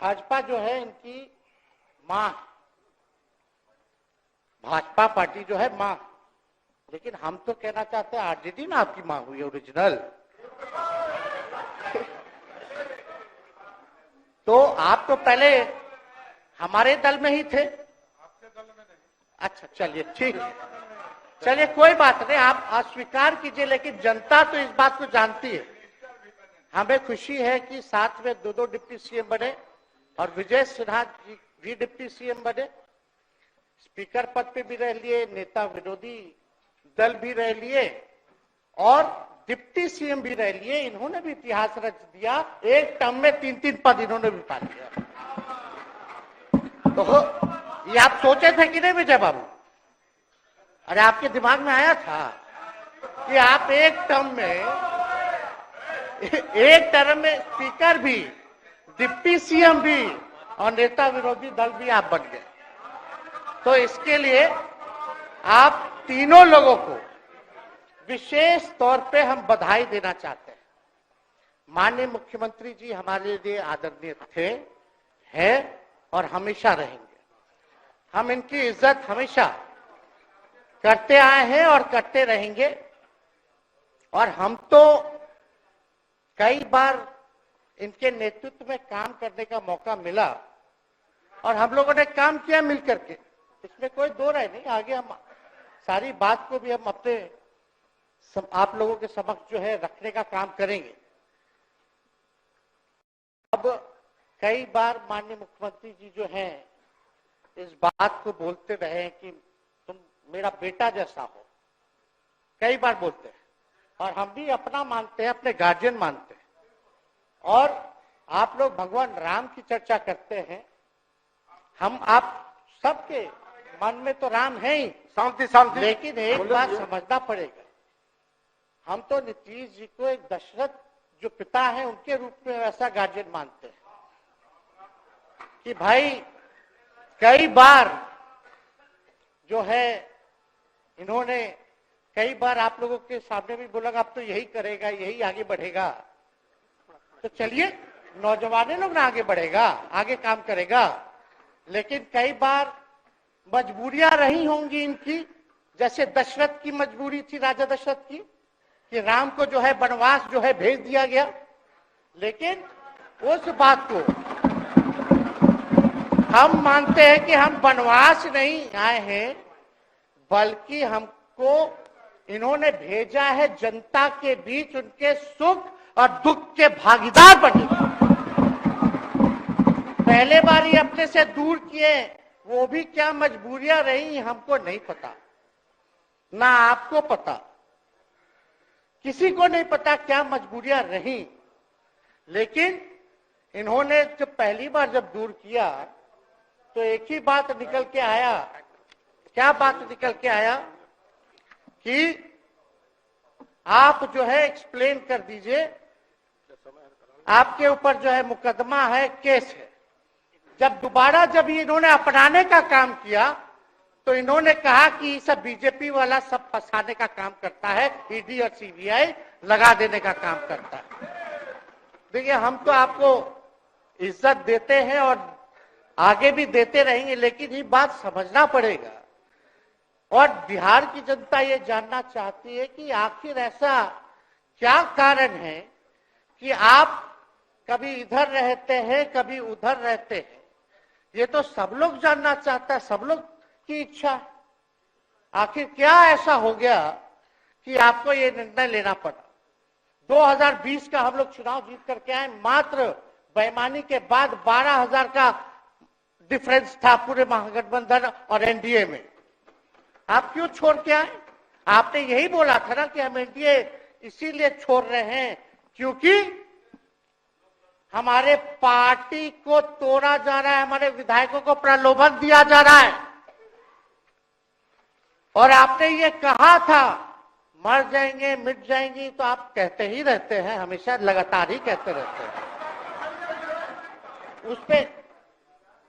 भाजपा जो है इनकी मां, भाजपा पार्टी जो है मां, लेकिन हम तो कहना चाहते हैं आरजेडी ना आपकी मां हुई ओरिजिनल। तो आप तो पहले हमारे दल में ही थे। आपके दल में नहीं। अच्छा चलिए ठीक है, चलिए कोई बात नहीं, आप अस्वीकार कीजिए, लेकिन जनता तो इस बात को जानती है। हमें खुशी है कि साथ में दो डिप्टी सीएम बने और विजय सिन्हा जी भी डिप्टी सीएम बने, स्पीकर पद पे भी रह लिए, नेता विरोधी दल भी रह लिए और डिप्टी सीएम भी रह लिए। इन्होंने भी इतिहास रच दिया, एक टर्म में 3-3 पद इन्होंने भी पा लिया। तो ये आप सोचे थे कि नहीं विजय बाबू? अरे आपके दिमाग में आया था कि आप एक टर्म में स्पीकर भी, डिप्टी सीएम भी और नेता विरोधी दल भी आप बन गए। तो इसके लिए आप तीनों लोगों को विशेष तौर पे हम बधाई देना चाहते हैं। माननीय मुख्यमंत्री जी हमारे लिए आदरणीय थे, हैं और हमेशा रहेंगे। हम इनकी इज्जत हमेशा करते आए हैं और करते रहेंगे। और हम तो कई बार इनके नेतृत्व में काम करने का मौका मिला और हम लोगों ने काम किया मिलकर के, इसमें कोई दो राय नहीं। आगे हम सारी बात को भी हम अपने आप लोगों के समक्ष जो है रखने का काम करेंगे। अब कई बार माननीय मुख्यमंत्री जी जो हैं इस बात को बोलते रहे हैं कि तुम मेरा बेटा जैसा हो, कई बार बोलते हैं और हम भी अपना मानते हैं, अपने गार्जियन मानते हैं। और आप लोग भगवान राम की चर्चा करते हैं, हम आप सबके मन में तो राम है ही, शांति, लेकिन एक बात समझना पड़ेगा, हम तो नीतीश जी को एक दशरथ जो पिता है उनके रूप में वैसा गार्जियन मानते हैं कि भाई कई बार जो है इन्होंने कई बार आप लोगों के सामने भी बोला अब तो यही करेगा, यही आगे बढ़ेगा। तो चलिए नौजवान लोग ना आगे बढ़ेगा, आगे काम करेगा, लेकिन कई बार मजबूरियां रही होंगी इनकी, जैसे दशरथ की मजबूरी थी, राजा दशरथ की, कि राम को जो है वनवास जो है भेज दिया गया। लेकिन उस बात को हम मानते हैं कि हम वनवास नहीं आए हैं, बल्कि हमको इन्होंने भेजा है जनता के बीच उनके सुख और दुख के भागीदार बने। पहले बार ही अपने से दूर किए, वो भी क्या मजबूरियां रही हमको नहीं पता, ना आपको पता, किसी को नहीं पता क्या मजबूरियां रही। लेकिन इन्होंने जब पहली बार जब दूर किया तो एक ही बात निकल के आया। क्या बात निकल के आया कि आप जो है एक्सप्लेन कर दीजिए, आपके ऊपर जो है मुकदमा है, केस है। जब दोबारा जब इन्होंने अपनाने का काम किया तो इन्होंने कहा कि सब बीजेपी वाला सब फंसाने का काम करता है, ईडी और सीबीआई लगा देने का काम करता है। देखिए हम तो आपको इज्जत देते हैं और आगे भी देते रहेंगे, लेकिन ये बात समझना पड़ेगा। और बिहार की जनता ये जानना चाहती है कि आखिर ऐसा क्या कारण है कि आप कभी इधर रहते हैं, कभी उधर रहते हैं। ये तो सब लोग जानना चाहता है, सब लोग की इच्छा है। आखिर क्या ऐसा हो गया कि आपको ये निर्णय लेना पड़ा? 2020 का हम लोग चुनाव जीत करके आए, मात्र बेईमानी के बाद 12,000 का डिफरेंस था पूरे महागठबंधन और एनडीए में। आप क्यों छोड़ के आए? आपने यही बोला था ना कि हम एनडीए इसीलिए छोड़ रहे हैं क्योंकि हमारे पार्टी को तोड़ा जा रहा है, हमारे विधायकों को प्रलोभन दिया जा रहा है। और आपने ये कहा था मर जाएंगे, मिट जाएंगी, तो आप कहते ही रहते हैं, हमेशा लगातार ही कहते रहते हैं।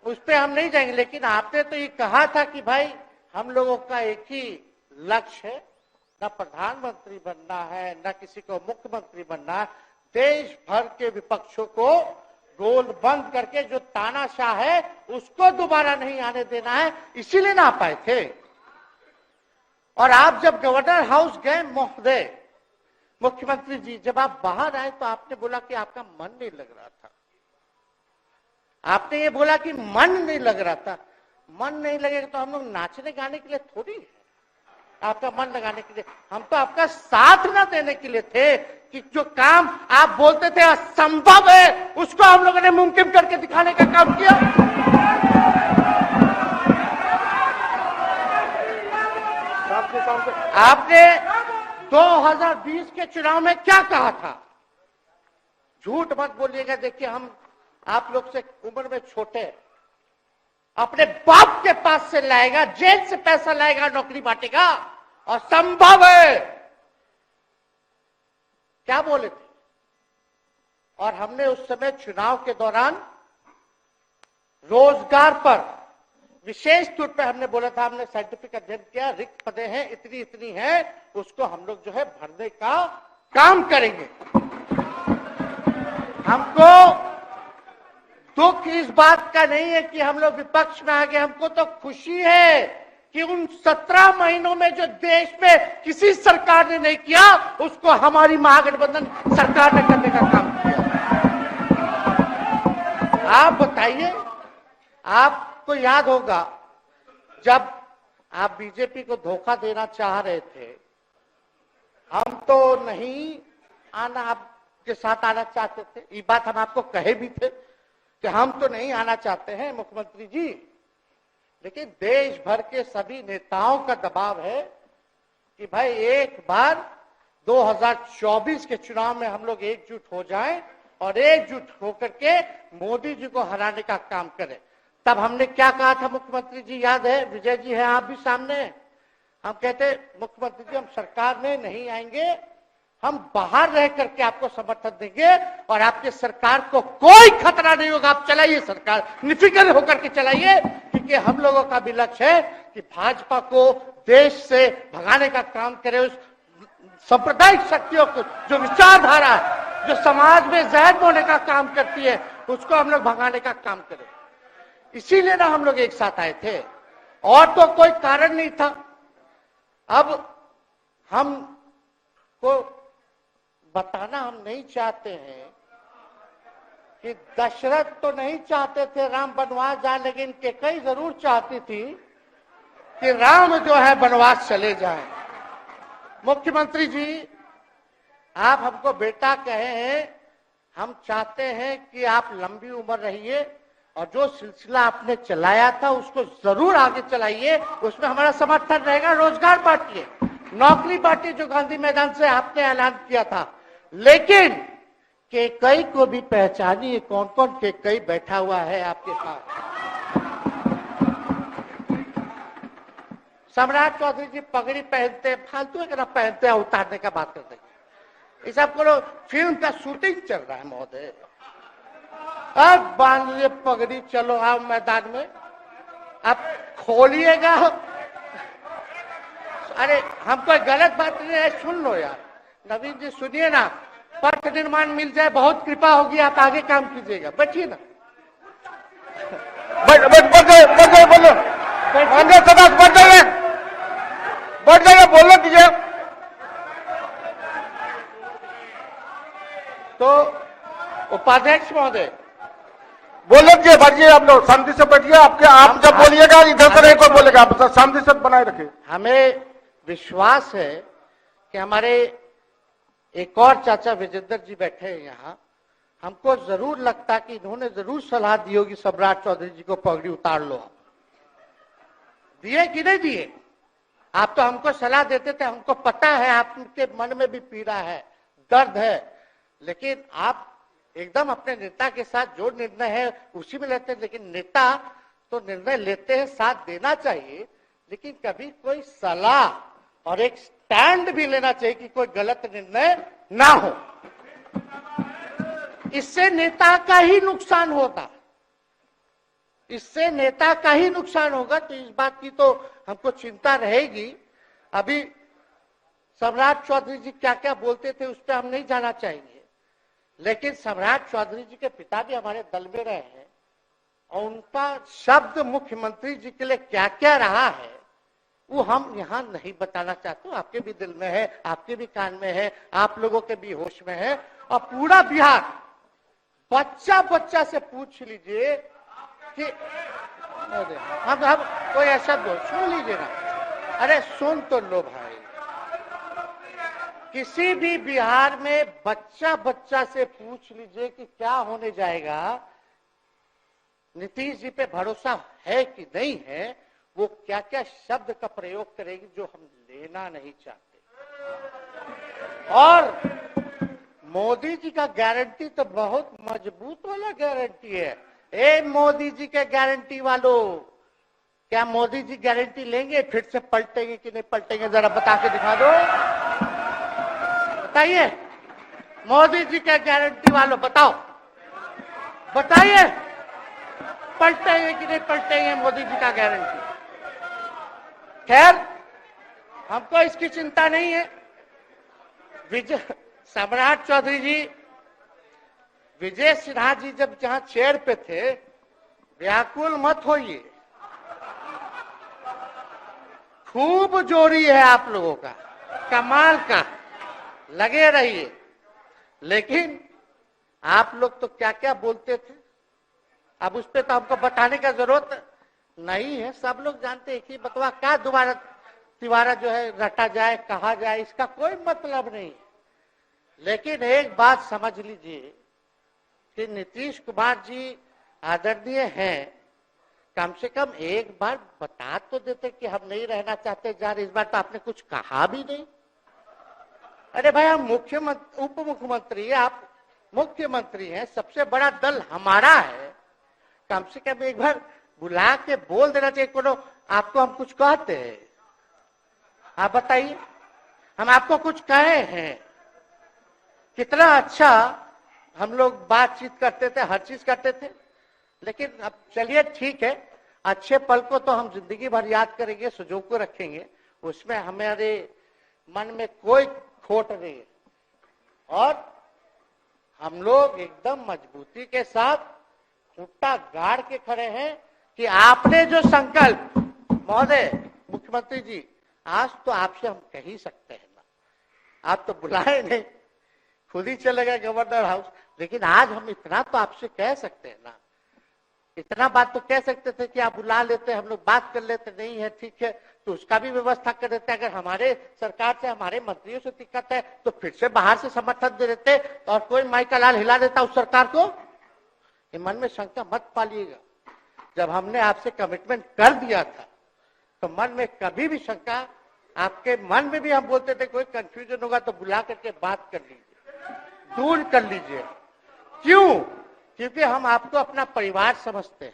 उस पे हम नहीं जाएंगे, लेकिन आपने तो ये कहा था कि भाई हम लोगों का एक ही लक्ष्य है, न प्रधानमंत्री बनना है, न किसी को मुख्यमंत्री बनना है, देश भर के विपक्षों को गोल बंद करके जो तानाशाह है उसको दोबारा नहीं आने देना है, इसीलिए ना आ पाए थे। और आप जब गवर्नर हाउस गए महोदय, मुख्यमंत्री जी, जब आप बाहर आए तो आपने बोला कि आपका मन नहीं लग रहा था। आपने ये बोला कि मन नहीं लग रहा था। मन नहीं लगेगा तो हम लोग नाचने गाने के लिए थोड़ी है, आपका मन लगाने के लिए। हम तो आपका साथ ना देने के लिए थे कि जो काम आप बोलते थे असंभव है उसको हम लोगों ने मुमकिन करके दिखाने का काम किया। आपने 2020 के चुनाव में क्या कहा था? झूठ मत बोलिएगा। देखिए, हम आप लोग से उम्र में छोटे, अपने बाप के पास से लाएगा, जेल से पैसा लाएगा, नौकरी बांटेगा, और संभव है, क्या बोले थे? और हमने उस समय चुनाव के दौरान रोजगार पर विशेष तौर पे हमने बोला था, हमने साइंटिफिक अध्ययन किया, रिक्त पदे हैं इतनी इतनी है, उसको हम लोग जो है भरने का काम करेंगे। हमको दुख इस बात का नहीं है कि हम लोग विपक्ष में आ गए, हमको तो खुशी है कि उन 17 महीनों में जो देश में किसी सरकार ने नहीं किया उसको हमारी महागठबंधन सरकार ने करने का काम किया। आप बताइए, आपको याद होगा जब आप बीजेपी को धोखा देना चाह रहे थे, हम तो नहीं आना, आपके साथ आना चाहते थे, ये बात हम आपको कहे भी थे कि हम तो नहीं आना चाहते हैं मुख्यमंत्री जी, लेकिन देश भर के सभी नेताओं का दबाव है कि भाई एक बार 2024 के चुनाव में हम लोग एकजुट हो जाएं और एकजुट होकर के मोदी जी को हराने का काम करें। तब हमने क्या कहा था मुख्यमंत्री जी, याद है? विजय जी हैं, आप भी सामने। हम कहते मुख्यमंत्री जी, हम सरकार में नहीं आएंगे, हम बाहर रह करके आपको समर्थन देंगे और आपके सरकार को कोई खतरा नहीं होगा, आप चलाइए सरकार, निफिक्र होकर के चलाइए, क्योंकि हम लोगों का भी लक्ष्य है कि भाजपा को देश से भगाने का काम करे। उस सांप्रदायिक शक्तियों को, जो विचारधारा है, जो समाज में जहर बोने का काम करती है, उसको हम लोग भगाने का काम करें। इसीलिए ना हम लोग एक साथ आए थे, और तो कोई कारण नहीं था। अब हम को बताना हम नहीं चाहते हैं कि दशरथ तो नहीं चाहते थे राम वनवास जाए, लेकिन कैकेयी जरूर चाहती थी कि राम जो है वनवास चले जाएं। मुख्यमंत्री जी, आप हमको बेटा कहे हैं, हम चाहते हैं कि आप लंबी उम्र रहिए और जो सिलसिला आपने चलाया था उसको जरूर आगे चलाइए, उसमें हमारा समर्थन रहेगा। रोजगार बांटिए, नौकरी बांटिए, जो गांधी मैदान से आपने ऐलान किया था, लेकिन कैकेयी को भी पहचानिए, कौन कौन कैकेयी बैठा हुआ है आपके पास। सम्राट चौधरी जी पगड़ी पहनते, फालतू एक पहनते हैं, उतारने का बात करते हैं। इस सबको फिल्म का शूटिंग चल रहा है महोदय, अब बांध लिए पगड़ी, चलो आओ मैदान में, अब खोलिएगा। अरे हम कोई गलत बात नहीं है, सुन लो यार, नवीन जी सुनिए ना, पथ निर्माण मिल जाए, बहुत कृपा होगी, आप आगे काम कीजिएगा, बैठिए ना। बैठ जाइए, बोलने दीजिए। तो उपाध्यक्ष महोदय, बोलने दीजिए, बैठिए, आप लोग शांति से बैठिए। आप जब बोलिएगा इधर से नहीं कोई बोलेगा, आप शांति से बनाए रखिए। हमें विश्वास है कि हमारे एक और चाचा विजेंद्र जी बैठे हैं यहाँ, हमको जरूर लगता कि इन्होंने जरूर सलाह दी होगी सम्राट चौधरी जी को पगड़ी उतार लो। आप दिए कि नहीं दिए? आप तो हमको सलाह देते थे, हमको पता है आपके मन में भी पीड़ा है, दर्द है, लेकिन आप एकदम अपने नेता के साथ जो निर्णय है उसी में लेते हैं। लेकिन नेता तो निर्णय लेते हैं, साथ देना चाहिए, लेकिन कभी कोई सलाह और एक स्टैंड भी लेना चाहिए कि कोई गलत निर्णय ना हो। इससे नेता का ही नुकसान होगा, इससे नेता का ही नुकसान होगा। तो इस बात की तो हमको चिंता रहेगी। अभी सम्राट चौधरी जी क्या क्या बोलते थे उस पर हम नहीं जाना चाहेंगे, लेकिन सम्राट चौधरी जी के पिता भी हमारे दल में रहे हैं और उनका शब्द मुख्यमंत्री जी के लिए क्या क्या रहा है वो हम यहाँ नहीं बताना चाहते। आपके भी दिल में है, आपके भी कान में है, आप लोगों के भी होश में है और पूरा बिहार बच्चा बच्चा से पूछ लीजिए कि हम कोई ऐसा दो सुन लीजिए ना, अरे सुन तो लो भाई, किसी भी बिहार में बच्चा बच्चा से पूछ लीजिए कि क्या होने जाएगा, नीतीश जी पे भरोसा है कि नहीं है, वो क्या क्या शब्द का प्रयोग करेगी जो हम लेना नहीं चाहते। और मोदी जी का गारंटी तो बहुत मजबूत वाला गारंटी है। ए मोदी जी के गारंटी वालों, क्या मोदी जी गारंटी लेंगे फिर से पलटेंगे कि नहीं पलटेंगे, जरा बता के दिखा दो, बताइए। मोदी जी के गारंटी वालों बताओ, बताइए पलटेंगे कि नहीं पलटेंगे मोदी जी का गारंटी। खैर हमको इसकी चिंता नहीं है। विजय सम्राट चौधरी जी, विजय सिन्हा जी जब जहां चेयर पे थे, व्याकुल मत होइए, खूब जोरी है आप लोगों का, कमाल का, लगे रहिए। लेकिन आप लोग तो क्या क्या बोलते थे, अब उस पर तो हमको बताने का जरूरत नहीं है, सब लोग जानते हैं कि बकवा क्या दोबारा तिवारा जो है रटा जाए, कहा जाए, इसका कोई मतलब नहीं। लेकिन एक बात समझ लीजिए कि नीतीश कुमार जी आदरणीय हैं, कम से कम एक बार बता तो देते कि हम नहीं रहना चाहते जा रहे। इस बार तो आपने कुछ कहा भी नहीं। अरे भाई हम मुख्यमंत्री, उप मुख्यमंत्री, आप मुख्यमंत्री हैं, सबसे बड़ा दल हमारा है, कम से कम एक बार बुला के बोल देना चाहिए। कोनो आपको हम कुछ कहते हैं, आप बताइए, हम आपको कुछ कहे हैं? कितना अच्छा हम लोग बातचीत करते थे, हर चीज करते थे। लेकिन अब चलिए ठीक है, अच्छे पल को तो हम जिंदगी भर याद करेंगे, सुजो को रखेंगे, उसमें हमारे मन में कोई खोट नहीं है। और हम लोग एकदम मजबूती के साथ खुट्टा गाड़ के खड़े हैं कि आपने जो संकल्प, महोदय मुख्यमंत्री जी, आज तो आपसे हम कह ही सकते हैं ना, आप तो बुलाए नहीं, खुद ही चले गए गवर्नर हाउस, लेकिन आज हम इतना तो आपसे कह सकते हैं ना, इतना बात तो कह सकते थे कि आप बुला लेते, हम लोग बात कर लेते। नहीं है ठीक है तो उसका भी व्यवस्था कर देते। अगर हमारे सरकार से, हमारे मंत्रियों से दिक्कत है तो फिर से बाहर से समर्थन दे देते और कोई माई का लाल हिला देता उस सरकार को। ये मन में शंका मत पालिएगा, जब हमने आपसे कमिटमेंट कर दिया था तो मन में कभी भी शंका, आपके मन में भी हम बोलते थे कोई कंफ्यूजन होगा तो बुला करके बात कर लीजिए, दूर कर लीजिए। क्यों? क्योंकि हम आपको अपना परिवार समझते हैं।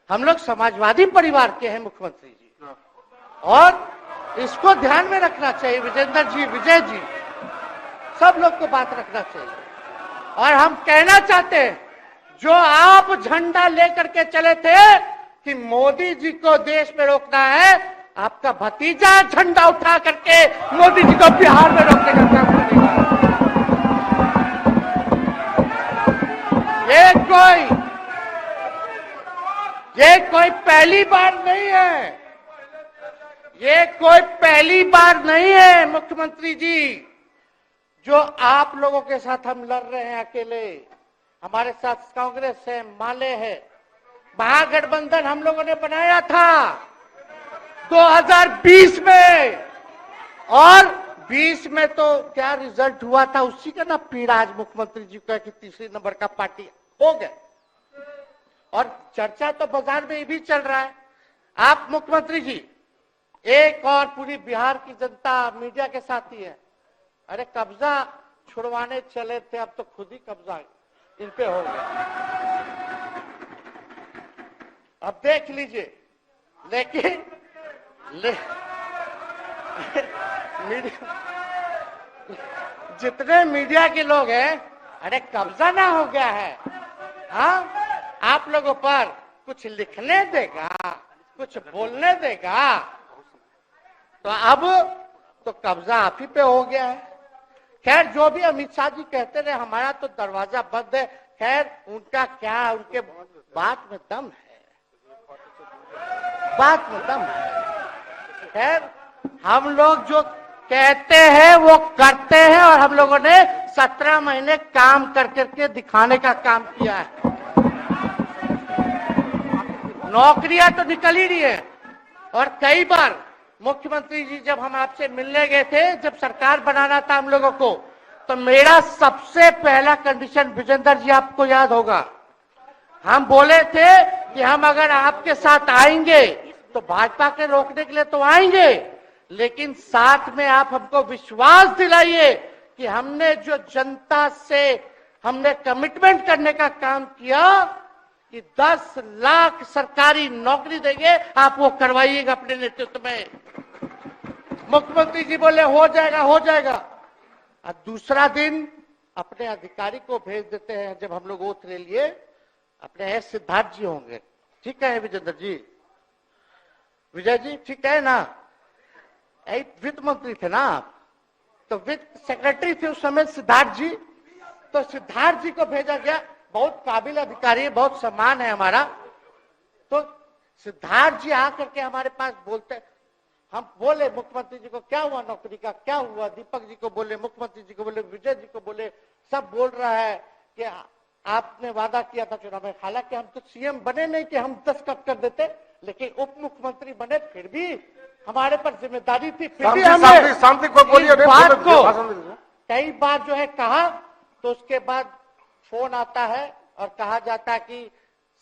हम लोग समाजवादी परिवार के हैं मुख्यमंत्री जी, और इसको ध्यान में रखना चाहिए। विजेंद्र जी, विजय जी, सब लोग को बात रखना चाहिए। और हम कहना चाहते हैं, जो आप झंडा लेकर के चले थे कि मोदी जी को देश में रोकना है, आपका भतीजा झंडा उठा करके मोदी जी को बिहार में रोकने का काम करेगा। ये कोई पहली बार नहीं है, ये कोई पहली बार नहीं है मुख्यमंत्री जी, जो आप लोगों के साथ हम लड़ रहे हैं अकेले। हमारे साथ कांग्रेस है, माले है, महागठबंधन हम लोगों ने बनाया था 2020 में, और 20 में तो क्या रिजल्ट हुआ था उसी का ना पीड़ा आज मुख्यमंत्री जी का कि तीसरी नंबर का पार्टी हो गया। और चर्चा तो बाजार में भी चल रहा है। आप मुख्यमंत्री जी एक और पूरी बिहार की जनता मीडिया के साथ ही है। अरे कब्जा छुड़वाने चले थे, अब तो खुद ही कब्जा इन पे हो गया। अब देख लीजिए, लेकिन जितने मीडिया के लोग हैं, अरे कब्जा ना हो गया है, हाँ आप लोगों पर कुछ लिखने देगा, कुछ बोलने देगा, तो अब तो कब्जा आप ही पे हो गया है। खैर जो भी अमित शाह जी कहते रहे, हमारा तो दरवाजा बंद है। खैर उनका क्या, उनके बात में दम है, बात में दम है। खैर हम लोग जो कहते हैं वो करते हैं, और हम लोगों ने 17 महीने काम कर करके दिखाने का काम किया है। नौकरियां तो निकल ही रही है। और कई बार मुख्यमंत्री जी जब हम आपसे मिलने गए थे, जब सरकार बनाना था हम लोगों को, तो मेरा सबसे पहला कंडीशन, विजेंद्र जी आपको याद होगा, हम बोले थे कि हम अगर आपके साथ आएंगे तो भाजपा के रोकने के लिए तो आएंगे, लेकिन साथ में आप हमको विश्वास दिलाइए कि हमने जो जनता से हमने कमिटमेंट करने का काम किया कि 10 लाख सरकारी नौकरी देंगे, आप वो करवाइएगा अपने नेतृत्व में। मुख्यमंत्री जी बोले हो जाएगा, हो जाएगा। और दूसरा दिन अपने अधिकारी को भेज देते हैं, जब हम लोग ओथ ले लिए, अपने एस सिद्धार्थ जी होंगे, ठीक है विजेंद्र जी, विजय जी ठीक है ना, वित्त मंत्री थे ना आप, तो वित्त सेक्रेटरी थे उस समय सिद्धार्थ जी, तो सिद्धार्थ जी को भेजा गया, बहुत काबिल अधिकारी है, बहुत सम्मान है हमारा। तो सिद्धार्थ जी आकर के हमारे पास बोलते, हम बोले मुख्यमंत्री जी को क्या हुआ नौकरी का, क्या हुआ, दीपक जी को बोले, मुख्यमंत्री जी को बोले, विजय जी को बोले, सब बोल रहा है कि आपने वादा किया था चुनाव में। हालांकि हम तो सीएम बने नहीं कि हम 10 कट कर देते, लेकिन उप मुख्यमंत्री बने, फिर भी हमारे पर जिम्मेदारी थी, फिर भी हमने शांति को बोलिए, बात को कई बार जो है कहा। तो उसके बाद फोन आता है और कहा जाता है कि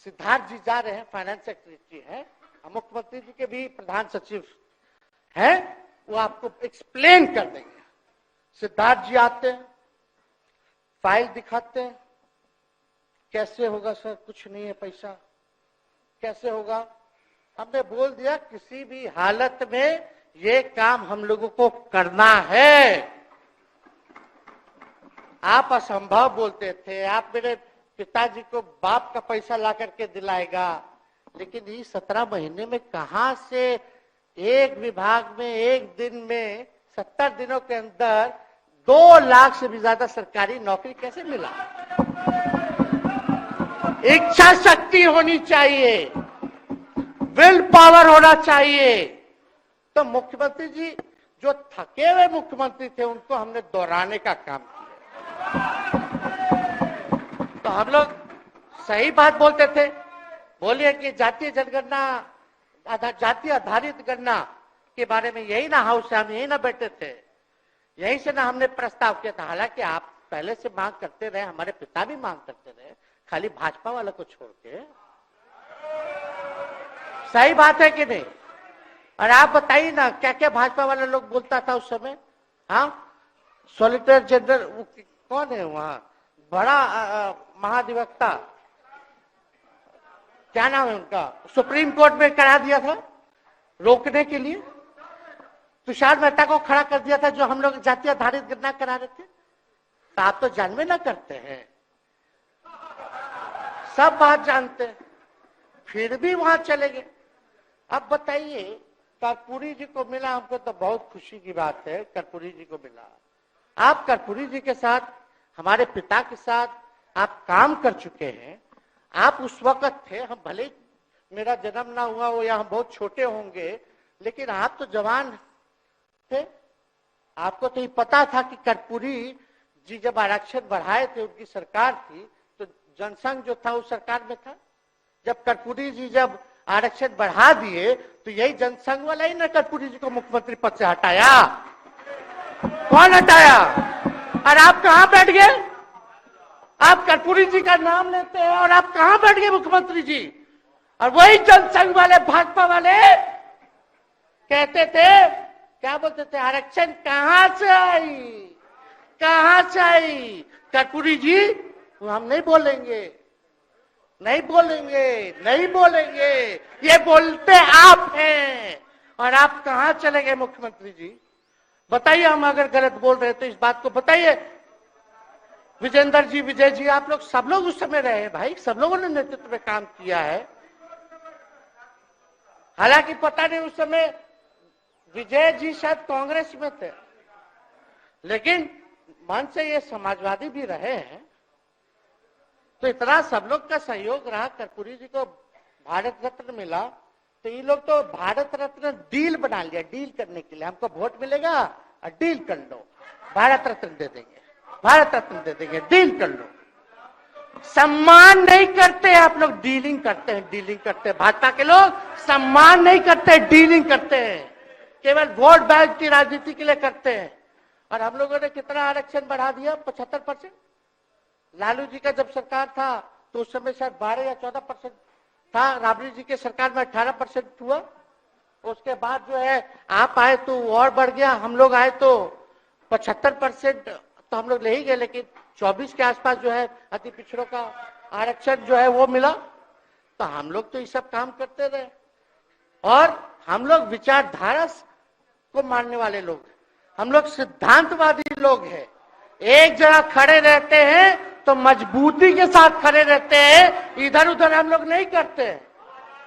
सिद्धार्थ जी जा रहे हैं, फाइनेंस सेक्रेटरी है, मुख्यमंत्री जी के भी प्रधान सचिव है, वो आपको एक्सप्लेन कर देंगे। सिद्धार्थ जी आते हैं, फाइल दिखाते हैं, कैसे होगा सर, कुछ नहीं है पैसा, कैसे होगा। हमने बोल दिया किसी भी हालत में ये काम हम लोगों को करना है। आप असंभव बोलते थे, आप मेरे पिताजी को बाप का पैसा ला करके दिलाएगा, लेकिन ये 17 महीने में कहां से एक विभाग में एक दिन में 70 दिनों के अंदर 2 लाख से भी ज्यादा सरकारी नौकरी कैसे मिला। इच्छा शक्ति होनी चाहिए, विल पावर होना चाहिए। तो मुख्यमंत्री जी जो थके हुए मुख्यमंत्री थे, उनको हमने दोहराने का काम किया। तो हम लोग सही बात बोलते थे, बोलिए कि जातीय जनगणना, जाति आधारित गणना के बारे में यही ना हाउस से हम यही ना बैठे थे, यहीं से ना हमने प्रस्ताव किया था। हालांकि आप पहले से मांग करते रहे, हमारे पिता भी मांग करते रहे, खाली भाजपा वाला को छोड़ के। सही बात है कि नहीं? और आप बताइए ना क्या क्या भाजपा वाले लोग बोलता था उस समय। हाँ, सॉलिसिटर जनरल कौन है वहां, बड़ा महाधिवक्ता, क्या नाम है उनका, सुप्रीम कोर्ट में करा दिया था रोकने के लिए, तुषार मेहता को खड़ा कर दिया था, जो हम लोग जाति आधारित गणना करा रहे थे। तो आप तो जानवे ना करते हैं, सब बात जानते हैं, फिर भी वहां चले गए। अब बताइए, कर्पूरी जी को मिला, हमको तो बहुत खुशी की बात है, कर्पूरी जी को मिला। आप कर्पूरी जी के साथ, हमारे पिता के साथ आप काम कर चुके हैं। आप उस वक्त थे, हम भले मेरा जन्म ना हुआ हो या हम बहुत छोटे होंगे, लेकिन आप तो जवान थे। आपको तो ये पता था कि कर्पूरी जी जब आरक्षण बढ़ाए थे, उनकी सरकार थी, तो जनसंघ जो था उस सरकार में था। जब कर्पूरी जी जब आरक्षण बढ़ा दिए, तो यही जनसंघ वाला ही ना कर्पूरी जी को मुख्यमंत्री पद से हटाया। कौन हटाया? और आप कहां बैठ गए? आप कर्पूरी जी का नाम लेते हैं और आप कहां बैठ गए मुख्यमंत्री जी? और वही जनसंघ वाले, भाजपा वाले कहते थे, क्या बोलते थे, आरक्षण कहां से आई, कहां से आई? कर्पूरी जी, हम नहीं बोलेंगे, नहीं बोलेंगे, नहीं बोलेंगे, ये बोलते आप हैं। और आप कहां चले गए मुख्यमंत्री जी? बताइए, हम अगर गलत बोल रहे तो इस बात को बताइए। विजेंद्र जी, विजय जी, आप लोग सब लोग उस समय रहे हैं भाई, सब लोगों ने नेतृत्व में काम किया है। हालांकि पता नहीं उस समय विजय जी शायद कांग्रेस में थे, लेकिन मन से ये समाजवादी भी रहे हैं, तो इतना सब लोग का सहयोग रहा, कर्पूरी जी को भारत रत्न मिला, तो ये लोग तो भारत रत्न डील बना लिया, डील करने के लिए हमको वोट मिलेगा और डील कर लो, भारत रत्न दे देंगे, भारत रत्न दे देंगे, डील कर लो। सम्मान नहीं करते आप लोग, डीलिंग करते हैं, डीलिंग करते हैं। भाजपा के लोग सम्मान नहीं करते, डीलिंग करते हैं, केवल वोट बैंक की राजनीति के लिए करते हैं। और हम लोगों ने कितना आरक्षण बढ़ा दिया, 75%। लालू जी का जब सरकार था तो उस समय शायद 12 या 14% था, राबड़ी जी के सरकार में 18% हुआ। उसके बाद जो है आप आए तो और बढ़ गया, हम लोग आए तो 75% तो हम लोग ले ही गए, लेकिन 24 के आसपास जो है अति पिछड़ों का आरक्षण जो है वो मिला। तो हम लोग तो ये सब काम करते रहे, और हम लोग विचारधारा को मानने वाले लोग हैं, हम लोग सिद्धांतवादी लोग हैं। एक जगह खड़े रहते हैं तो मजबूती के साथ खड़े रहते हैं, इधर उधर हम लोग नहीं करते हैं।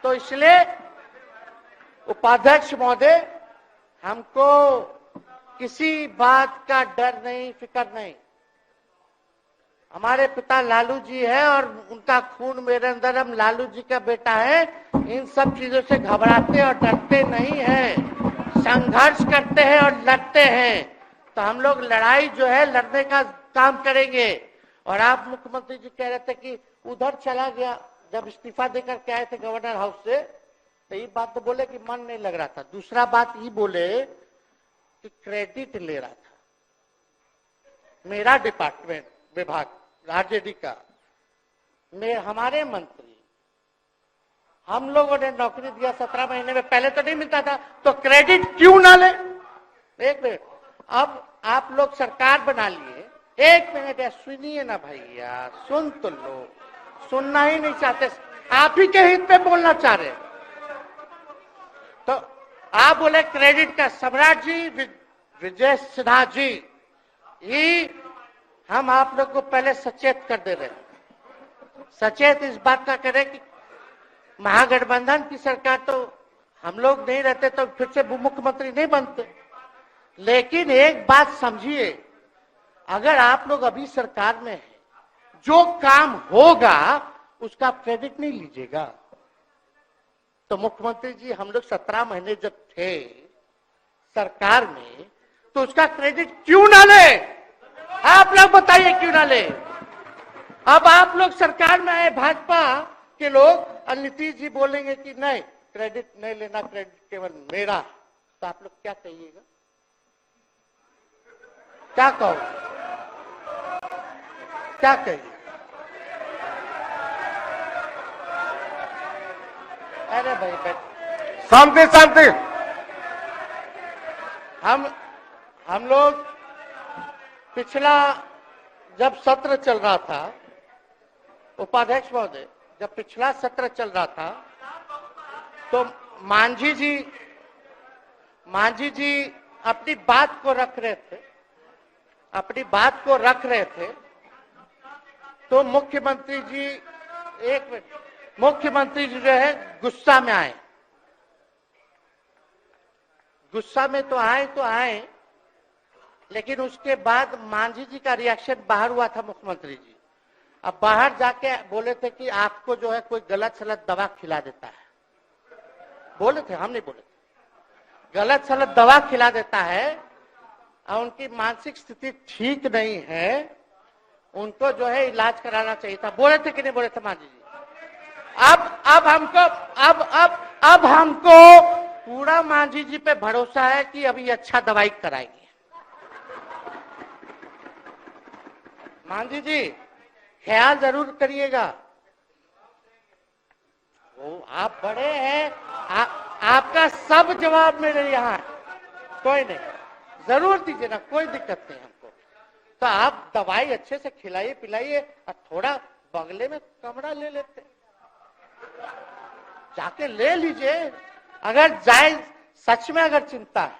तो इसलिए उपाध्यक्ष महोदय, हमको किसी बात का डर नहीं, फिक्र नहीं। हमारे पिता लालू जी है और उनका खून मेरे अंदर, हम लालू जी का बेटा है। इन सब चीजों से घबराते और डरते नहीं हैं, संघर्ष करते हैं और लड़ते हैं। तो हम लोग लड़ाई जो है लड़ने का काम करेंगे। और आप मुख्यमंत्री जी कह रहे थे कि उधर चला गया, जब इस्तीफा देकर के आए थे गवर्नर हाउस से, तो ये बात तो बोले कि मन नहीं लग रहा था। दूसरा बात ये बोले कि क्रेडिट ले रहा था, मेरा डिपार्टमेंट विभाग आरजेडी का, हमारे मंत्री, हम लोगों ने नौकरी दिया 17 महीने में, पहले तो नहीं मिलता था, तो क्रेडिट क्यों ना ले। एक मिनट, अब आप लोग सरकार बना लिए, एक मिनट सुनिए ना भैया, सुन तो लो, सुनना ही नहीं चाहते, आप ही के हित पे बोलना चाह रहे। तो आप बोले क्रेडिट का, सम्राट जी, विजय सिन्हा जी, ये हम आप लोग को पहले सचेत कर दे रहे हैं। सचेत इस बात का करें कि महागठबंधन की सरकार तो हम लोग नहीं रहते तो फिर से मुख्यमंत्री नहीं बनते। लेकिन एक बात समझिए, अगर आप लोग अभी सरकार में हैं, जो काम होगा उसका क्रेडिट नहीं लीजिएगा। तो मुख्यमंत्री जी, हम लोग 17 महीने जब थे सरकार में, तो उसका क्रेडिट क्यों ना ले? आप लोग बताइए क्यों ना ले? अब आप लोग सरकार में आए भाजपा के लोग, और नीतीश जी बोलेंगे कि नहीं क्रेडिट नहीं लेना, क्रेडिट केवल मेरा, तो आप लोग क्या कहिएगा? क्या कहो, क्या कहिए? अरे भाई शांति शांति। हम लोग पिछला जब सत्र चल रहा था, उपाध्यक्ष महोदय, जब पिछला सत्र चल रहा था, तो मांझी जी अपनी बात को रख रहे थे, तो मुख्यमंत्री जी, एक मिनट, मुख्यमंत्री जी जो है गुस्सा में आए। गुस्सा में तो आए, लेकिन उसके बाद मांझी जी का रिएक्शन बाहर हुआ था मुख्यमंत्री जी। अब बाहर जाके बोले थे कि आपको जो है कोई गलत सलत दवा खिला देता है, बोले थे, हम नहीं बोले थे, गलत सलत दवा खिला देता है और उनकी मानसिक स्थिति ठीक नहीं है, उनको जो है इलाज कराना चाहिए था, बोले थे कि नहीं बोले थे मांझी जी? अब हमको पूरा मांझी जी पे भरोसा है कि अभी अच्छा दवाई कराएंगे। मांझी जी ख्याल जरूर करिएगा, वो आप बड़े हैं, आपका सब जवाब मेरे यहाँ है, कोई नहीं, जरूर दीजिए ना, कोई दिक्कत नहीं हमको। तो आप दवाई अच्छे से खिलाइए पिलाइए, और थोड़ा बगले में कमरा ले लेते, जाके ले लीजिए। अगर जाए सच में अगर चिंता है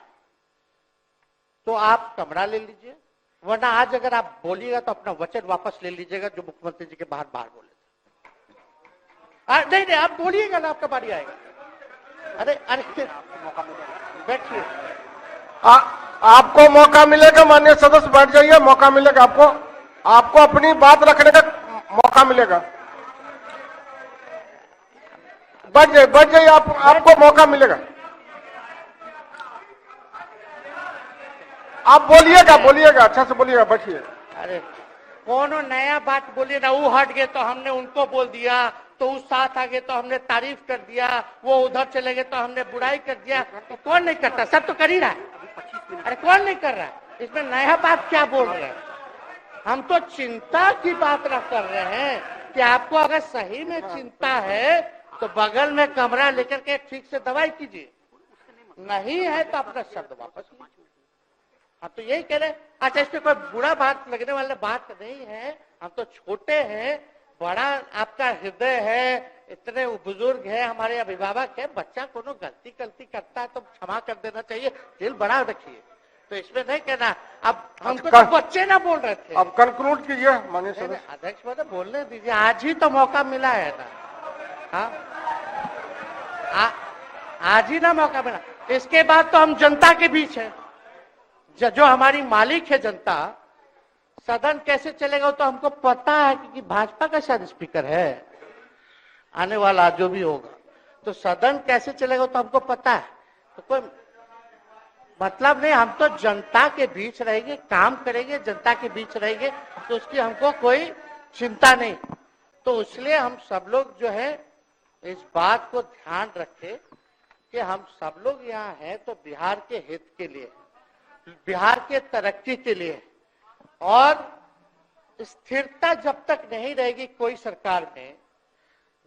तो आप कमरा ले लीजिए, वरना आज अगर आप बोलिएगा तो अपना वचन वापस ले लीजिएगा जो मुख्यमंत्री जी के बाहर बोले थे। नहीं, आप बोलिएगा ना, आपका बारी आएगा। अरे बैठिए। आपको मौका मिलेगा, माननीय सदस्य बैठ जाइए, मौका मिलेगा आपको, आपको अपनी बात रखने का मौका मिलेगा। बैठ जाइए आपको मौका मिलेगा। आप बोलिएगा अच्छा से बोलिएगा, बैठिए। अरे कौन नया बात बोलिए ना, वो हट गए तो हमने उनको बोल दिया, तो उस साथ आ गए तो हमने तारीफ कर दिया, वो उधर चले गए तो हमने बुराई कर दिया। तो कौन नहीं करता, सब तो कर ही रहा है। अरे कौन नहीं कर रहा है, इसमें नया बात क्या बोल रहे हैं? हम तो चिंता की बात न कर रहे हैं कि आपको अगर सही में चिंता है तो बगल में कमरा लेकर के ठीक से दवाई कीजिए, नहीं है तो अपना शब्द वापस लीजिए। हम तो यही कह रहे हैं। अच्छा, इसमें कोई बुरा बात लगने वाला बात नहीं है, हम तो छोटे हैं, बड़ा आपका हृदय है, इतने बुजुर्ग है, हमारे अभिभावक है, बच्चा कोनो गलती करता है तो क्षमा कर देना चाहिए, दिल बड़ा रखिए, तो इसमें नहीं कहना। अब हमको तो बच्चे ना बोल रहे थे। अब कंक्लूड कीजिए माननीय सदस्य। अध्यक्ष महोदय बोलने दीजिए, आज ही तो मौका मिला है ना। हाँ, आज ही ना मौका मिला, इसके बाद तो हम जनता के बीच है, जो हमारी मालिक है जनता। सदन कैसे चलेगा तो हमको पता है, क्योंकि भाजपा का शायद स्पीकर है आने वाला जो भी होगा, तो सदन कैसे चलेगा तो हमको पता है। तो कोई मतलब नहीं, हम तो जनता के बीच रहेंगे, काम करेंगे, जनता के बीच रहेंगे, तो उसकी हमको कोई चिंता नहीं। तो इसलिए हम सब लोग जो है इस बात को ध्यान रखें कि हम सब लोग यहाँ हैं तो बिहार के हित के लिए, बिहार के तरक्की के लिए, और स्थिरता जब तक नहीं रहेगी कोई सरकार में,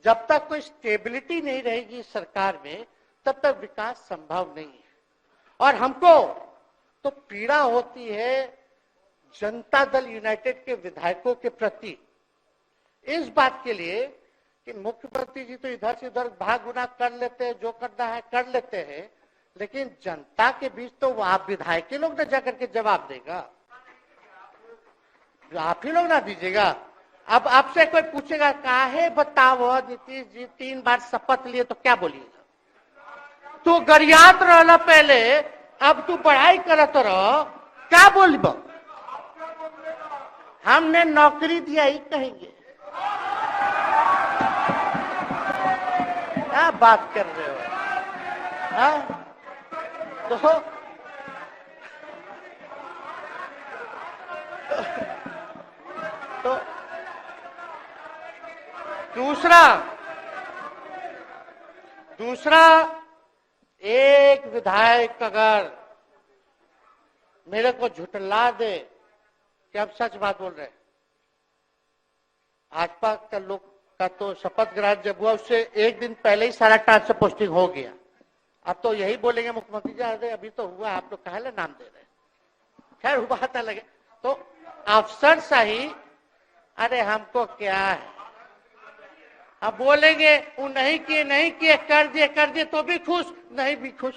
जब तक कोई स्टेबिलिटी नहीं रहेगी सरकार में, तब तक विकास संभव नहीं है। और हमको तो पीड़ा होती है जनता दल यूनाइटेड के विधायकों के प्रति, इस बात के लिए कि मुख्यमंत्री जी तो इधर से उधर भाग गुना कर लेते हैं, जो करना है कर लेते हैं, लेकिन जनता के बीच तो आप विधायक के लोग ना जाकर के जवाब देगा, आप ही लोग ना दीजिएगा। अब आपसे कोई पूछेगा काहे बताओ नीतीश जी 3 बार शपथ लिए, तो क्या बोलिएगा? तू गरियात रहला पहले, अब तू पढ़ाई करत रहो, क्या बोलब? हमने नौकरी दिया ही कहेंगे। क्या बात कर रहे हो? हाँ? तो दूसरा एक विधायक अगर मेरे को झुठला दे कि अब सच बात बोल रहे, भाजपा का लोग का तो शपथ ग्रहण जब हुआ उससे एक दिन पहले ही सारा ट्रांसफर पोस्टिंग हो गया। अब तो यही बोलेंगे मुख्यमंत्री जी अरे अभी तो हुआ, आप लोग काहे नाम दे रहे? खैर हुआ था लगे तो अफसर शाही, अरे हमको क्या है, अब बोलेंगे वो नहीं किए कर दिए तो भी खुश, नहीं भी खुश।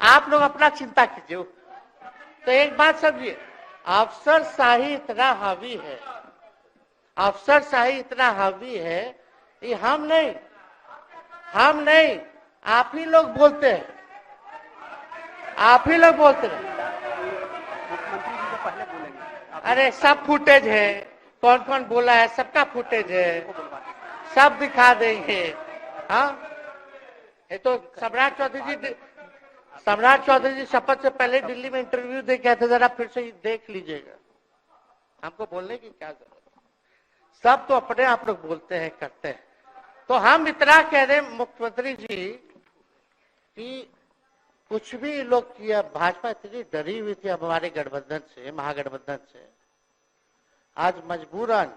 आप लोग अपना चिंता कीजिए। तो एक बात समझिए, अफसर शाही इतना हावी है, अफसर शाही इतना हावी है, ये हम नहीं आप ही लोग बोलते हैं, आप ही लोग बोलते हैं। मुख्यमंत्री जी तो पहले बोलेंगे। अरे सब फुटेज है, कौन कौन बोला है सबका फुटेज है, सब दिखा देंगे। हाँ, ये तो सम्राट चौधरी जी शपथ से पहले दिल्ली में इंटरव्यू दे के आए थे, जरा फिर से देख लीजिएगा, हमको बोलने की क्या जरूरत। सब तो अपने आप लोग बोलते हैं करते हैं। तो हम इतना कह रहे मुख्यमंत्री जी कि कुछ भी लोग किया, भाजपा इतनी डरी हुई थी हमारे गठबंधन से, महागठबंधन से, आज मजबूरन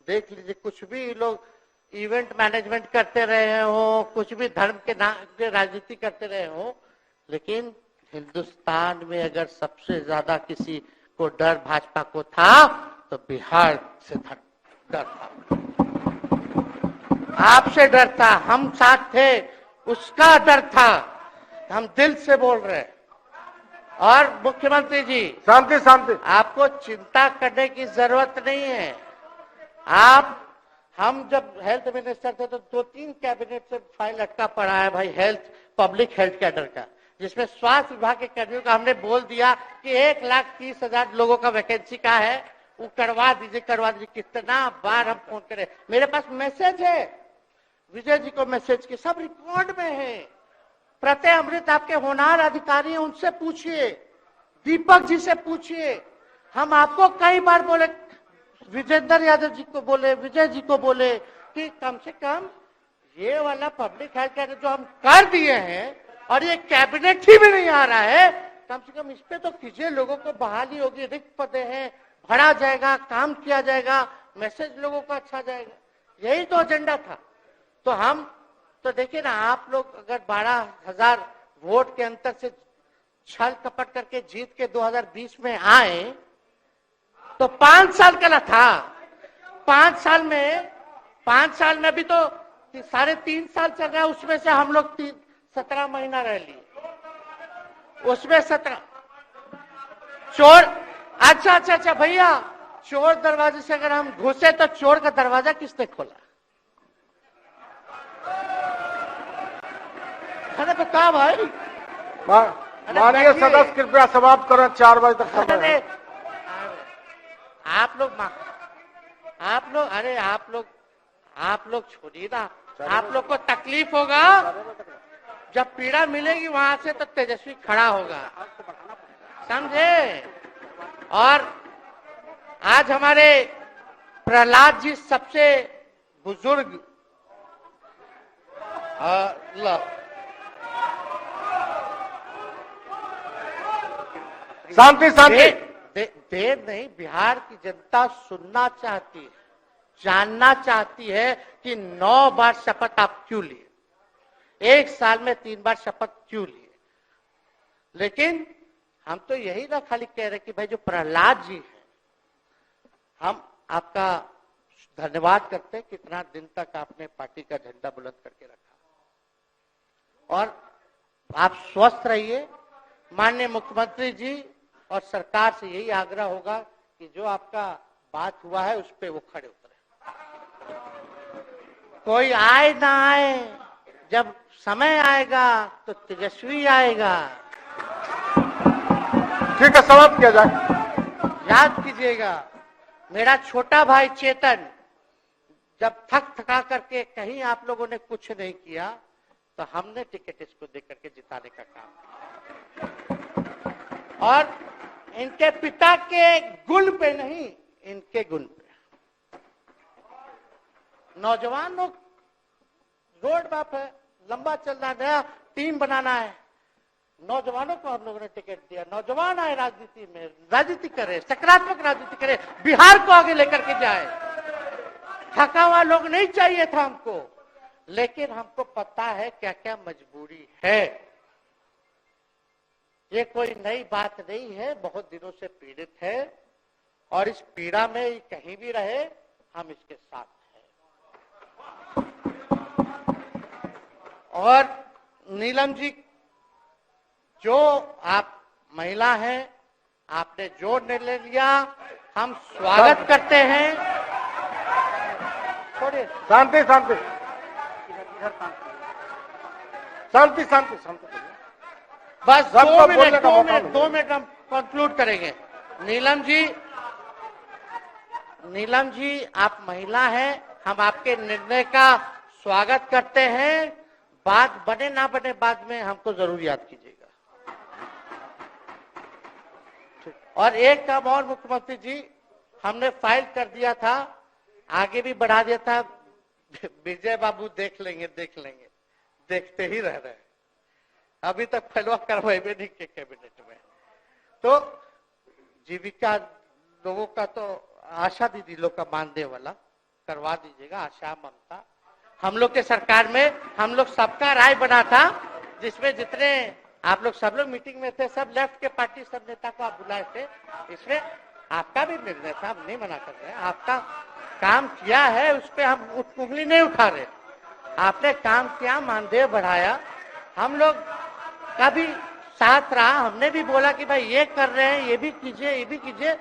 देख लीजिए, कुछ भी लोग इवेंट मैनेजमेंट करते रहे हो, कुछ भी धर्म के नाम पे राजनीति करते रहे हो, लेकिन हिंदुस्तान में अगर सबसे ज्यादा किसी को डर भाजपा को था तो बिहार से डर था, आपसे डर था, हम साथ थे, उसका डर था, हम दिल से बोल रहे हैं। और मुख्यमंत्री जी शांति, आपको चिंता करने की जरूरत नहीं है। हम जब हेल्थ मिनिस्टर थे तो 2-3 कैबिनेट से फाइल अटका पड़ा है भाई, हेल्थ पब्लिक हेल्थ कैडर का, जिसमें स्वास्थ्य विभाग के कर्मियों का हमने बोल दिया कि 1,30,000 लोगों का वैकेंसी का है, वो करवा दीजिए। कितना बार हम फोन करें, मेरे पास मैसेज है, विजय जी को मैसेज की, सब रिकॉर्ड में है। प्रत्यय अमृत आपके होनहार अधिकारी हैं, उनसे पूछिए, दीपक जी से पूछिए। हम आपको कई बार बोले, विजेंद्र यादव जी को बोले, विजय जी को बोले कि कम से कम ये वाला पब्लिक हेल्थ केयर जो हम कर दिए हैं और ये कैबिनेट ही में नहीं आ रहा है, कम से कम इस पे तो कीजिए। लोगों को बहाली होगी, रिक्त पदे हैं, भरा जाएगा, काम किया जाएगा, मैसेज लोगों का अच्छा जाएगा। यही तो एजेंडा था। तो हम तो देखिए ना, आप लोग अगर 12,000 वोट के अंतर से छल कपट करके जीत के 2020 में आए तो 5 साल का ना था। 5 साल में भी तो 3.5 साल चल रहा है, उसमें से हम लोग 17 महीना रह लिए, उसमें 17 चोर। अच्छा भैया, चोर दरवाजे से अगर हम घुसे तो चोर का दरवाजा किसने खोला? अरे तो कहा भाई, माननीय सदस्य कृपया समाप्त करें, 4 बजे तक समय है। आप लोग छोड़िए ना, आप लोग को तकलीफ होगा, जब पीड़ा मिलेगी वहां से तो तेजस्वी खड़ा होगा, समझे। और आज हमारे प्रहलाद जी सबसे बुजुर्ग शांति शांति। देर नहीं, बिहार की जनता सुनना चाहती है, जानना चाहती है कि 9 बार शपथ आप क्यों लिए, 1 साल में 3 बार शपथ क्यों लिए। लेकिन हम तो यही ना खाली कह रहे कि भाई जो प्रहलाद जी है, हम आपका धन्यवाद करते हैं, कितना दिन तक आपने पार्टी का झंडा बुलंद करके रखा। और आप स्वस्थ रहिए। माननीय मुख्यमंत्री जी और सरकार से यही आग्रह होगा कि जो आपका बात हुआ है उस पे वो खड़े उतरे। कोई आए ना आए, जब समय आएगा तो तेजस्वी आएगा। ठीक है, समाप्त किया जाए। याद कीजिएगा, मेरा छोटा भाई चेतन जब थका करके कहीं आप लोगों ने कुछ नहीं किया तो हमने टिकट इसको दे करके जिताने का काम किया। और इनके पिता के गुण पे नहीं, इनके गुण पे। नौजवान लोग रोड मैप है, लंबा चलना, नया टीम बनाना है, नौजवानों को हम लोगों ने टिकट दिया। नौजवान आए राजनीति में, राजनीति करे, सकारात्मक राजनीति करे, बिहार को आगे लेकर के जाए। थका हुआ लोग नहीं चाहिए था हमको, लेकिन हमको पता है क्या क्या मजबूरी है। ये कोई नई बात नहीं है, बहुत दिनों से पीड़ित है और इस पीड़ा में कहीं भी रहे हम इसके साथ हैं। और नीलम जी, जो आप महिला हैं, आपने जो निर्णय लिया हम स्वागत करते हैं। छोड़िए, शांति शांति शांति शांति शांति। बस 2 मिनट हम कंक्लूड करेंगे। नीलम जी आप महिला हैं, हम आपके निर्णय का स्वागत करते हैं। बात बने ना बने बाद में हमको जरूर याद कीजिएगा। और एक काम और मुख्यमंत्री जी, हमने फाइल कर दिया था, आगे भी बढ़ा दिया था, विजय बाबू देख लेंगे, देखते ही रह रहे हैं। अभी तक फैलवा करवाए भी नहीं के कैबिनेट में। तो जीविका लोगों का तो आशा दीदी लोग का मानदेय वाला करवा दीजिएगा, आशा ममता। हम लोग के सरकार में हम लोग सबका राय बना था, जिसमें जितने आप लोग सब लोग मीटिंग में थे, सब लेफ्ट के पार्टी सब नेता को आप बुलाए थे। इसमें आपका भी निर्णय था, हम नहीं मना कर रहे हैं। आपका काम किया है, उस पर हम उंगली नहीं उठा रहे। आपने काम किया, मानदेय बढ़ाया, हम लोग का भी साथ रहा। हमने भी बोला कि भाई ये कर रहे हैं, ये भी कीजिए, ये भी कीजिए।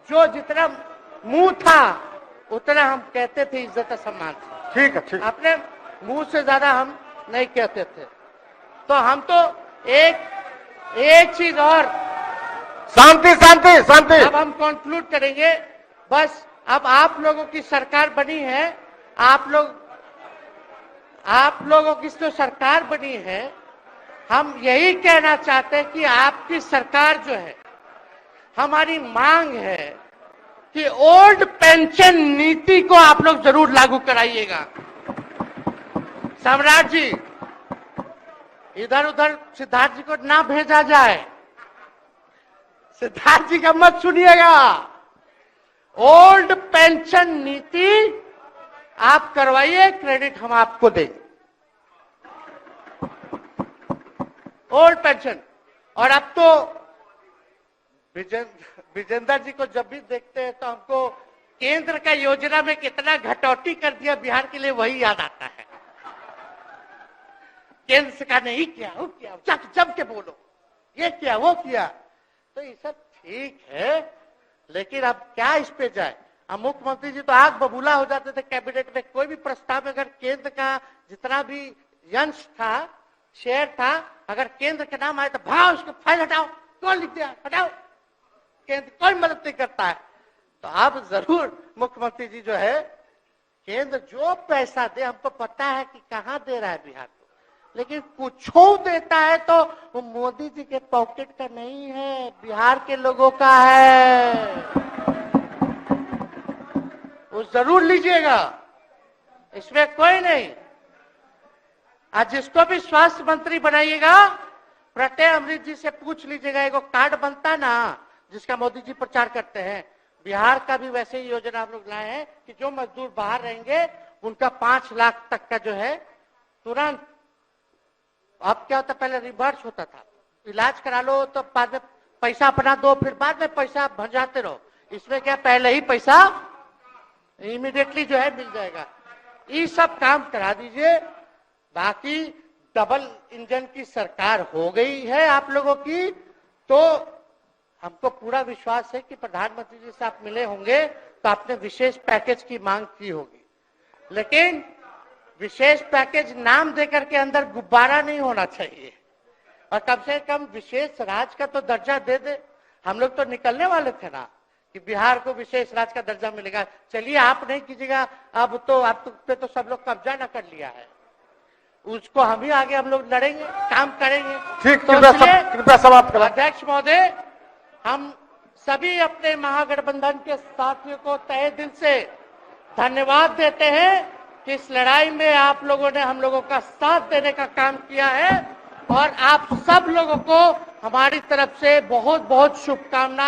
जो जितना मुंह था उतना हम कहते थे, इज्जत सम्मान से। ठीक है, ठीक। अपने मुंह से ज्यादा हम नहीं कहते थे। तो हम तो एक एक चीज और, शांति शांति शांति। अब हम कंक्लूड करेंगे। बस अब आप लोगों की सरकार बनी है, आप लोगों की जो सरकार बनी है, हम यही कहना चाहते हैं कि आपकी सरकार जो है, हमारी मांग है कि ओल्ड पेंशन नीति को आप लोग जरूर लागू कराइएगा। सम्राट जी, इधर उधर सिद्धार्थ जी को ना भेजा जाए, सिद्धार्थ जी का मत सुनिएगा। ओल्ड पेंशन नीति आप करवाइए, क्रेडिट हम आपको देंगे। Old pension. और अब तो विजेंद्र जी को जब भी देखते हैं तो हमको केंद्र का योजना में कितना घटौती कर दिया बिहार के लिए, वही याद आता है। केंद्र सरकार ने ही किया, वो किया, जम के बोलो, ये किया, वो किया। तो ये सब ठीक है, लेकिन अब क्या इस पे जाए। अब मुख्यमंत्री जी तो आग बबूला हो जाते थे कैबिनेट में, कोई भी प्रस्ताव में अगर केंद्र का जितना भी अंश था, शेयर था, अगर केंद्र का नाम आए तो भाव उसको फाइल हटाओ, कौन लिख दिया, हटाओ, केंद्र कोई मदद नहीं करता है। तो अब जरूर मुख्यमंत्री जी जो है, केंद्र जो पैसा दे, हमको पता है कि कहां दे रहा है बिहार को, लेकिन कुछ देता है तो वो मोदी जी के पॉकेट का नहीं है, बिहार के लोगों का है, वो जरूर लीजिएगा, इसमें कोई नहीं। आज जिसको भी स्वास्थ्य मंत्री बनाइएगा, प्रत्यय अमृत जी से पूछ लीजिएगा, एगो कार्ड बनता ना जिसका मोदी जी प्रचार करते हैं, बिहार का भी वैसे ही योजना हम लोग लाए हैं कि जो मजदूर बाहर रहेंगे उनका 5 लाख तक का जो है तुरंत। अब क्या होता, पहले रिवर्स होता था, इलाज करा लो तो बाद में पैसा अपना दो, फिर बाद में पैसा भंजाते रहो। इसमें क्या, पहले ही पैसा इमीडिएटली जो है मिल जाएगा। ये सब काम करा दीजिए। बाकी डबल इंजन की सरकार हो गई है आप लोगों की, तो हमको पूरा विश्वास है कि प्रधानमंत्री जी से आप मिले होंगे तो आपने विशेष पैकेज की मांग की होगी, लेकिन विशेष पैकेज नाम देकर के अंदर गुब्बारा नहीं होना चाहिए, और कम से कम विशेष राज्य का तो दर्जा दे दे। हम लोग तो निकलने वाले थे ना कि बिहार को विशेष राज्य का दर्जा मिलेगा। चलिए आप नहीं कीजिएगा, अब तो आप पे तो सब लोग कब्जा न कर लिया है, उसको हम ही आगे हम लोग लड़ेंगे, काम करेंगे। ठीक, तो कृपया समाप्त करें। अध्यक्ष महोदय, हम सभी अपने महागठबंधन के साथियों को तहे दिल से धन्यवाद देते हैं कि इस लड़ाई में आप लोगों ने हम लोगों का साथ देने का काम किया है, और आप सब लोगों को हमारी तरफ से बहुत बहुत शुभकामनाएं।